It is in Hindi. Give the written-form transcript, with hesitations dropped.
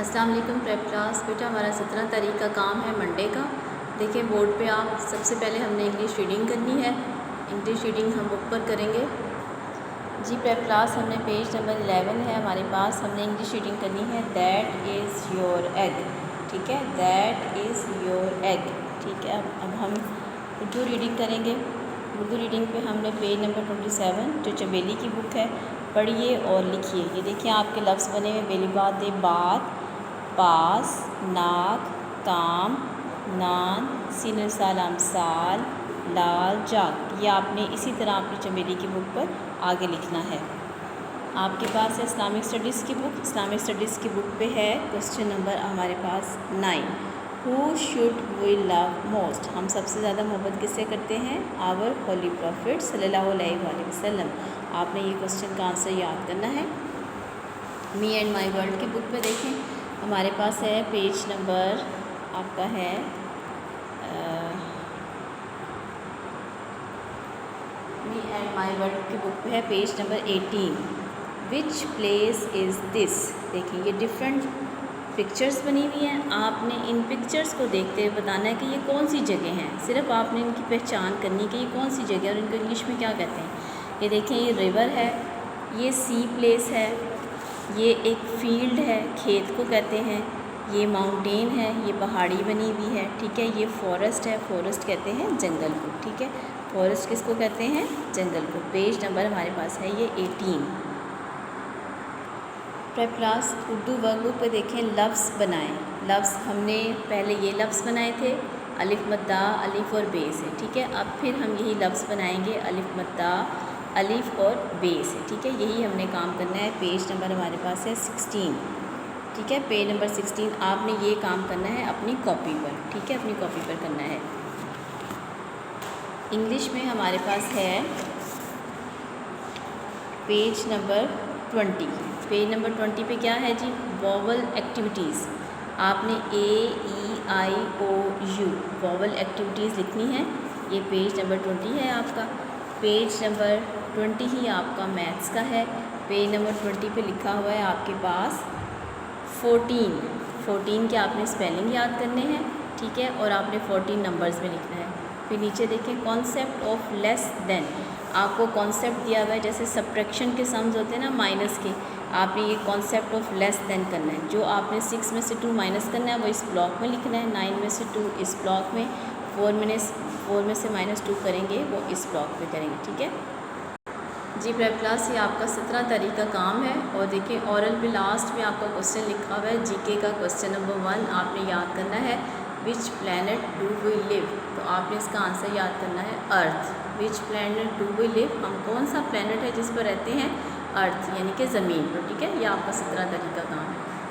अस्सलाम वालेकुम प्रेप क्लास। बेटा हमारा 17 तारीख का काम है मंडे का। देखिए बोर्ड पे आप सबसे पहले हमने इंग्लिश रीडिंग करनी है। इंग्लिश रीडिंग हम बुक पर करेंगे। जी प्रेप क्लास हमने पेज नंबर 11 है हमारे पास। हमने इंग्लिश रीडिंग करनी है दैट इज़ योर एग। ठीक है, दैट इज़ योर एग। ठीक है, अब हम उर्दू रीडिंग करेंगे। उर्दू रीडिंग पे हमने पेज नंबर 27 जो चमेली की बुक है पढ़िए और लिखिए। ये देखिए आपके लफ्ज़ बने हुए बेलिबात बात, पास, नाक, काम, नान, सीन सालाम साल, लाल, जाग। ये आपने इसी तरह अपनी चमेली की बुक पर आगे लिखना है। आपके पास है इस्लामिक स्टडीज़ की बुक। इस्लामिक स्टडीज़ की बुक पे है क्वेश्चन नंबर हमारे पास 9। Who should we love most? हम सबसे ज़्यादा मोहब्बत किससे करते हैं? आवर होली प्रॉफिट सल्लल्लाहु अलैहि वसल्लम। आपने ये क्वेश्चन का आंसर याद करना है। मी एंड माई वर्ल्ड की बुक पे देखें, हमारे पास है पेज नंबर आपका है मी एंड माई वर्ल्ड की बुक पे है page number 18। Which place is this? देखिए ये डिफरेंट पिक्चर्स बनी हुई हैं। आपने इन पिक्चर्स को देखते हुए बताना है कि ये कौन सी जगह हैं। सिर्फ आपने इनकी पहचान करनी कि ये कौन सी जगह है और इनको इंग्लिश में क्या कहते हैं। ये देखें, ये रिवर है, ये सी प्लेस है, ये एक फील्ड है, खेत को कहते हैं, ये माउंटेन है, ये पहाड़ी बनी हुई है। ठीक है, ये फॉरेस्ट है, फॉरेस्ट कहते हैं जंगल को। ठीक है, फॉरेस्ट किसको कहते हैं? जंगल को। पेज नंबर हमारे पास है ये 18। प्रेप क्लास उर्दू वर्कबुक पे देखें, लफ्ज़ बनाएं। लफ्ज़ हमने पहले ये लफ्ज़ बनाए थे अलिफ मद्दा अलिफ और बे से। ठीक है, अब फिर हम यही लफ्ज़ बनाएंगे अलिफ मद्दा अलिफ और बे से। ठीक है, यही हमने काम करना है। पेज नंबर हमारे पास है 16। ठीक है, पेज नंबर 16 आपने ये काम करना है अपनी कॉपी पर। ठीक है, अपनी कॉपी पर करना है। इंग्लिश में हमारे पास है पेज नंबर 20। पेज नंबर 20 पे क्या है जी? Vowel activities. आपने AEIOU वॉवल एक्टिविटीज़ लिखनी है। ये पेज नंबर 20 है आपका। पेज नंबर 20 ही आपका मैथ्स का है। पेज नंबर 20 पे लिखा हुआ है आपके पास 14 के आपने स्पेलिंग याद करने हैं। ठीक है, और आपने 14 नंबर्स में लिखना है। फिर नीचे देखें कॉन्सेप्ट ऑफ लेस देन। आपको कॉन्सेप्ट दिया हुआ है, जैसे सब्ट्रैक्शन के सम्स होते हैं ना, माइनस के। आपने ये कॉन्सेप्ट ऑफ लेस देन करना है। जो आपने 6 में से 2 माइनस करना है वो इस ब्लॉक में लिखना है, 9 में से 2 इस ब्लॉक में, 4 में से -2 करेंगे वो इस ब्लॉक में करेंगे। ठीक है जी प्रेप क्लास, ये आपका 17 तारीख का काम है। और देखिए ऑरल पे लास्ट में आपका क्वेश्चन लिखा हुआ है जीके का। क्वेश्चन नंबर 1 आपने याद करना है which planet do we live? तो आपने इसका आंसर याद करना है Earth. Which planet do we live? हम कौन सा प्लैनेट है जिस पर रहते हैं? अर्थ, यानी कि ज़मीन पर। ठीक है, ये आपका 17 तारीख का काम है।